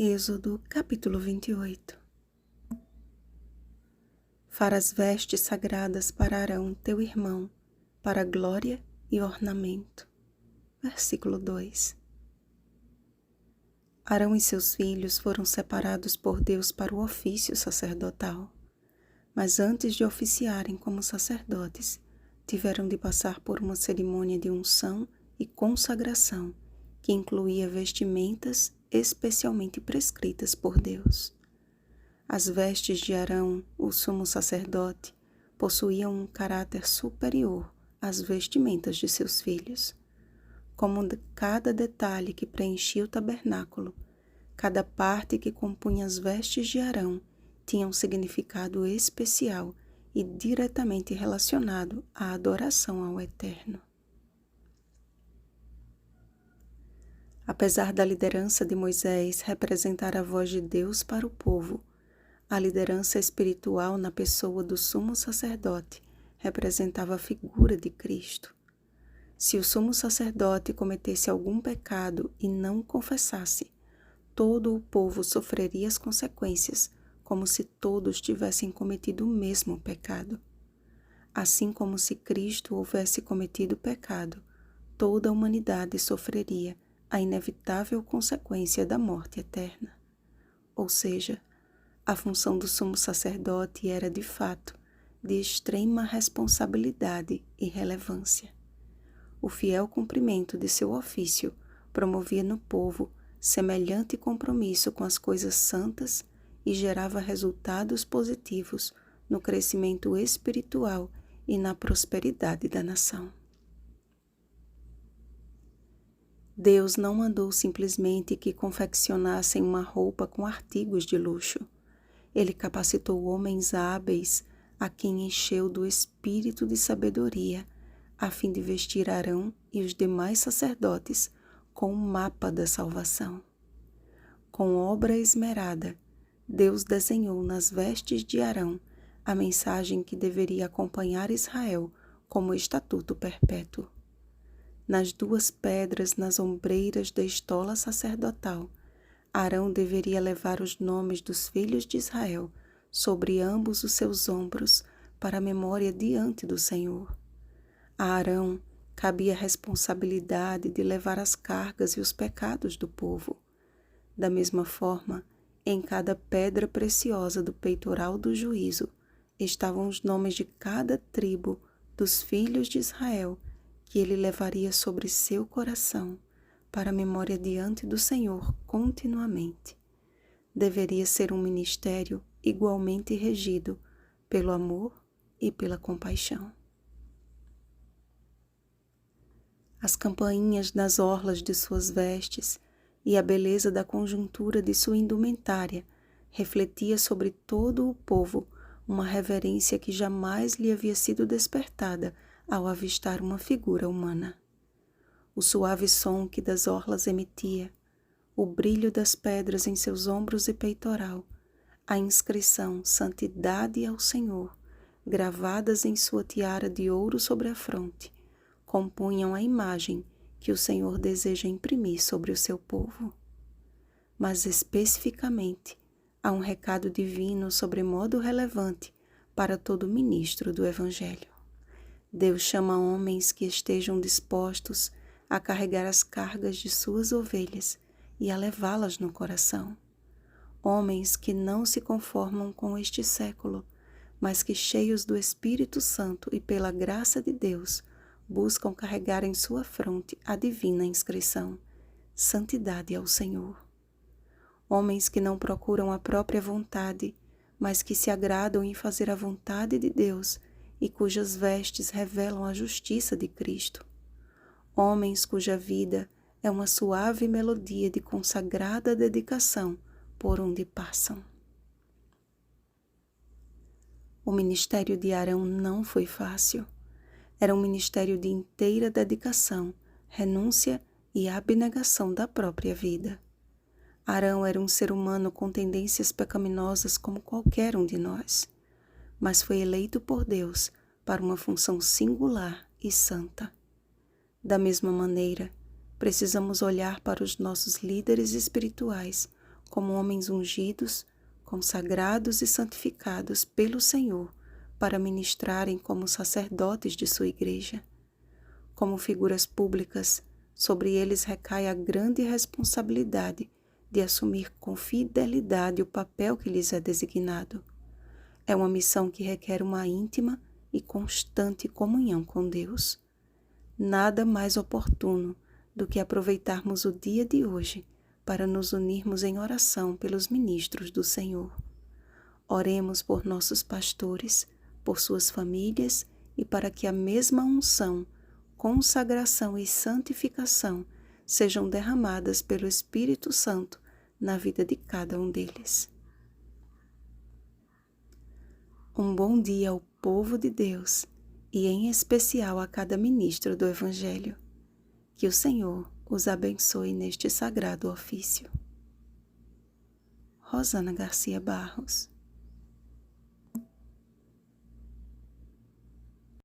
Êxodo capítulo 28. Farás vestes sagradas para Arão teu irmão, para glória e ornamento. Versículo 2. Arão e seus filhos foram separados por Deus para o ofício sacerdotal, mas antes de oficiarem como sacerdotes, tiveram de passar por uma cerimônia de unção e consagração que incluía vestimentas especialmente prescritas por Deus. As vestes de Arão, o sumo sacerdote, possuíam um caráter superior às vestimentas de seus filhos. Como cada detalhe que preenchia o tabernáculo, cada parte que compunha as vestes de Arão tinha um significado especial e diretamente relacionado à adoração ao Eterno. Apesar da liderança de Moisés representar a voz de Deus para o povo, a liderança espiritual na pessoa do sumo sacerdote representava a figura de Cristo. Se o sumo sacerdote cometesse algum pecado e não o confessasse, todo o povo sofreria as consequências, como se todos tivessem cometido o mesmo pecado. Assim como se Cristo houvesse cometido pecado, toda a humanidade sofreria a inevitável consequência da morte eterna. Ou seja, a função do sumo sacerdote era, de fato, de extrema responsabilidade e relevância. O fiel cumprimento de seu ofício promovia no povo semelhante compromisso com as coisas santas e gerava resultados positivos no crescimento espiritual e na prosperidade da nação. Deus não mandou simplesmente que confeccionassem uma roupa com artigos de luxo. Ele capacitou homens hábeis a quem encheu do espírito de sabedoria, a fim de vestir Arão e os demais sacerdotes com o mapa da salvação. Com obra esmerada, Deus desenhou nas vestes de Arão a mensagem que deveria acompanhar Israel como estatuto perpétuo. Nas duas pedras nas ombreiras da estola sacerdotal, Arão deveria levar os nomes dos filhos de Israel sobre ambos os seus ombros para a memória diante do Senhor. A Arão cabia a responsabilidade de levar as cargas e os pecados do povo. Da mesma forma, em cada pedra preciosa do peitoral do juízo estavam os nomes de cada tribo dos filhos de Israel, que ele levaria sobre seu coração para a memória diante do Senhor continuamente. Deveria ser um ministério igualmente regido pelo amor e pela compaixão. As campainhas nas orlas de suas vestes e a beleza da conjuntura de sua indumentária refletia sobre todo o povo uma reverência que jamais lhe havia sido despertada ao avistar uma figura humana. O suave som que das orlas emitia, o brilho das pedras em seus ombros e peitoral, a inscrição Santidade ao Senhor, gravadas em sua tiara de ouro sobre a fronte, compunham a imagem que o Senhor deseja imprimir sobre o seu povo. Mas especificamente, há um recado divino sobremodo relevante para todo ministro do Evangelho. Deus chama homens que estejam dispostos a carregar as cargas de suas ovelhas e a levá-las no coração. Homens que não se conformam com este século, mas que, cheios do Espírito Santo e pela graça de Deus, buscam carregar em sua fronte a divina inscrição: Santidade ao Senhor. Homens que não procuram a própria vontade, mas que se agradam em fazer a vontade de Deus e cujas vestes revelam a justiça de Cristo. Homens cuja vida é uma suave melodia de consagrada dedicação por onde passam. O ministério de Arão não foi fácil. Era um ministério de inteira dedicação, renúncia e abnegação da própria vida. Arão era um ser humano com tendências pecaminosas como qualquer um de nós, mas foi eleito por Deus para uma função singular e santa. Da mesma maneira, precisamos olhar para os nossos líderes espirituais como homens ungidos, consagrados e santificados pelo Senhor para ministrarem como sacerdotes de sua igreja. Como figuras públicas, sobre eles recai a grande responsabilidade de assumir com fidelidade o papel que lhes é designado. É uma missão que requer uma íntima e constante comunhão com Deus. Nada mais oportuno do que aproveitarmos o dia de hoje para nos unirmos em oração pelos ministros do Senhor. Oremos por nossos pastores, por suas famílias e para que a mesma unção, consagração e santificação sejam derramadas pelo Espírito Santo na vida de cada um deles. Um bom dia ao povo de Deus e em especial a cada ministro do Evangelho. Que o Senhor os abençoe neste sagrado ofício. Rosana Garcia Barros.